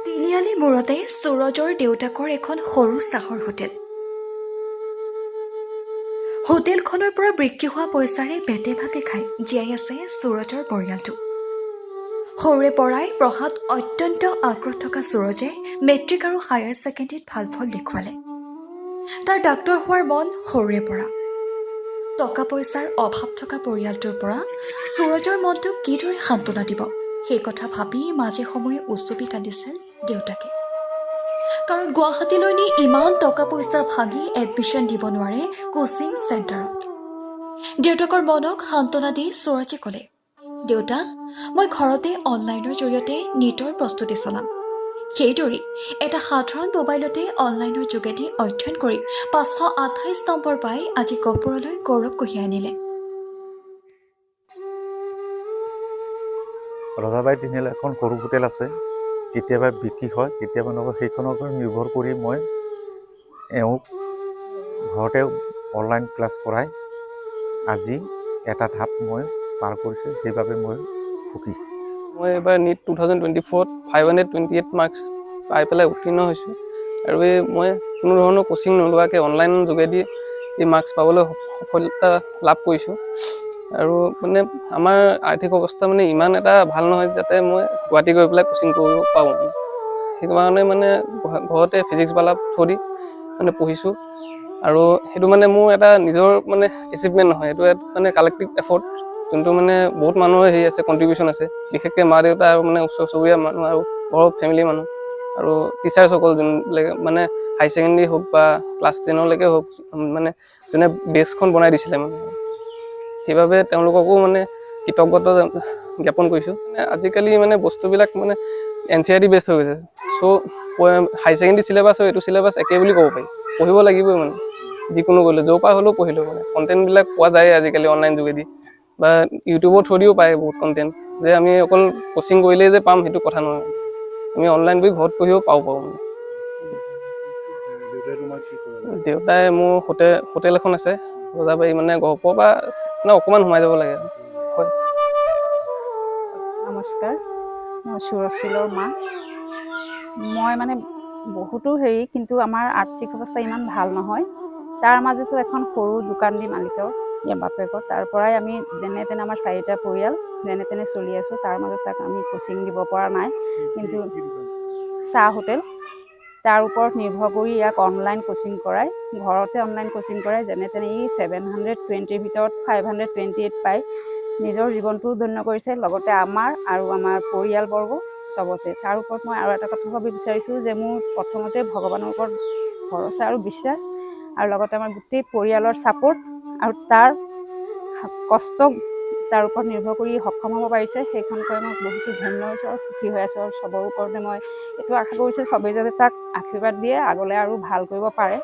তিনিআলি মূৰতে সুৰজৰ দেউতাকৰ এখন সৰু চাহৰ হোটেল। হোটেলখনৰ পৰা বিক্ৰী হোৱা পইচাৰে পেটে ভাতে খাই জীয়াই আছে সুৰজৰ পৰিয়ালটো। সৰুৰে পৰাই পঢ়াত অত্যন্ত আগ্ৰহ থকা সুৰজে মেট্ৰিক আৰু হায়াৰ ছেকেণ্ডেৰীত ভাল ফল দেখুৱালে। তাৰ ডাক্তৰ হোৱাৰ মন সৰুৰে পৰা। টকা পইচাৰ অভাৱ থকা পৰিয়ালটোৰ পৰা সুৰজৰ মনটোক কিদৰে সান্তনা দিব সেই কথা ভাবি মাজে সময়ে উচুপি কান্দিছিল দেউতাকে। কাৰণ গুৱাহাটীলৈ নি ইমান টকা পইচা ভাঙি এডমিশ্যন দিব নোৱাৰে কোচিং চেণ্টাৰত। দেউতাকৰ মনক সান্তনা দি সুৰজে ক'লে, দেউতা, মই ঘৰতে অনলাইনৰ জৰিয়তে নীটৰ প্ৰস্তুতি চলাম। সেইদৰে এটা সাধাৰণ মোবাইলতে অনলাইনৰ যোগেদি অধ্যয়ন কৰি 528 নম্বৰ পাই আজি গহপুৰলৈ গৌৰৱ কঢ়িয়াই আনিলে। ৰজাবাই তিনিআলিত এখন সৰু হোটেল আছে। কেতিয়াবা বিক্ৰী হয়, কেতিয়াবা নকয়। সেইখনৰ ওপৰত নিৰ্ভৰ কৰি মই এওঁক ঘৰতে অনলাইন ক্লাছ কৰাই আজি এটা ধাপ মই পাৰ কৰিছোঁ। সেইবাবে মই সুখী। মই এবাৰ নীট 2024 528 মাৰ্কছ পাই পেলাই উত্তীৰ্ণ হৈছোঁ। আৰু মই কোনো ধৰণৰ কোচিং নোলোৱাকৈ অনলাইন যোগেদি এই মাৰ্কছ পাবলৈ সফলতা লাভ কৰিছোঁ। আৰু মানে আমাৰ আৰ্থিক অৱস্থা মানে ইমান এটা ভাল নহয় যাতে মই গুৱাহাটী গৈ পেলাই কোচিং কৰিব পাৰোঁ। সেইকাৰণে মানে ঘৰতে ফিজিক্স বালা থৈ মানে পঢ়িছোঁ। আৰু সেইটো মানে মোৰ এটা নিজৰ মানে এচিভমেণ্ট নহয়, এইটো মানে কালেক্টিভ এফৰ্ট, যোনটো মানে বহুত মানুহৰ হেৰি আছে, কণ্ট্ৰিবিউশ্যন আছে। বিশেষকৈ মা দেউতা আৰু মানে ওচৰ চুবুৰীয়া মানুহ আৰু ঘৰৰ ফেমিলি মানুহ আৰু টিচাৰ্ছসকল যোনবিলাকে মানে হাই ছেকেণ্ডেৰী হওক বা ক্লাছ 10লৈকে হওক মানে যোনে বেছখন বনাই দিছিলে মানে। সেইবাবে তেওঁলোককো মানে কৃতজ্ঞতা জ্ঞাপন কৰিছোঁ। মানে আজিকালি মানে বস্তুবিলাক মানে NCERT বেছড হৈ গৈছে। চ' হাই ছেকেণ্ডেৰী চিলেবাছ আৰু এইটো চিলেবাছ একে বুলি ক'ব পাৰি। পঢ়িব লাগিবই মানে, যিকোনো কৰিলে য'ৰ পৰা হ'লেও পঢ়িলেও মানে কণ্টেণ্টবিলাক পোৱা যায় আজিকালি অনলাইন যোগেদি, বা ইউটিউবৰ থ্ৰুদিও পায় বহুত কণ্টেণ্ট। যে আমি অকল কোচিং কৰিলেই যে পাম সেইটো কথা নহয়, আমি অনলাইন কৰি ঘৰত পঢ়িও পাৰোঁ মানে। দেউতাই মোৰ হোটেল এখন আছে ৰজাবাৰী, মানে গহপুৰৰ পৰা মানে অকণমান সোমাই যাব লাগে। হয়। নমস্কাৰ, মই সুৰজৰ মা। মই মানে বহুতো কিন্তু আমাৰ আৰ্থিক অৱস্থা ইমান ভাল নহয়। তাৰ মাজতো এখন সৰু দোকান দি মালিকৰ ইয়াৰ বাপেকৰ, তাৰ পৰাই আমি যেনে তেনে আমাৰ 4টা পৰিয়াল যেনে তেনে চলি আছোঁ। তাৰ মাজত তাক আমি কোচিং দিব পৰা নাই, কিন্তু চাহ হোটেল তাৰ ওপৰত নিৰ্ভৰ কৰি ইয়াক অনলাইন কোচিং কৰাই, ঘৰতে অনলাইন কোচিং কৰাই যেনে তেনে 720ৰ ভিতৰত 528 পাই নিজৰ জীৱনটোও ধন্য কৰিছে, লগতে আমাৰ আৰু আমাৰ পৰিয়ালবৰ্গ চবতে। তাৰ ওপৰত মই আৰু এটা কথা ক'ব বিচাৰিছোঁ যে মোৰ প্ৰথমতে ভগৱানৰ ওপৰত ভৰসা আৰু বিশ্বাস, আৰু লগতে আমাৰ গোটেই পৰিয়ালৰ ছাপোৰ্ট আৰু তাৰ কষ্ট তাৰ ওপৰত নিৰ্ভৰ কৰি সক্ষম হ'ব পাৰিছে। সেইখন কৈ মই বহুতো ধন্য হৈছোঁ আৰু সুখী হৈ আছোঁ। আৰু চবৰ ওপৰতে মই এইটো আশা কৰিছোঁ চবেই যাতে তাক আশীৰ্বাদ দিয়ে, আগলৈ আৰু ভাল কৰিব পাৰে।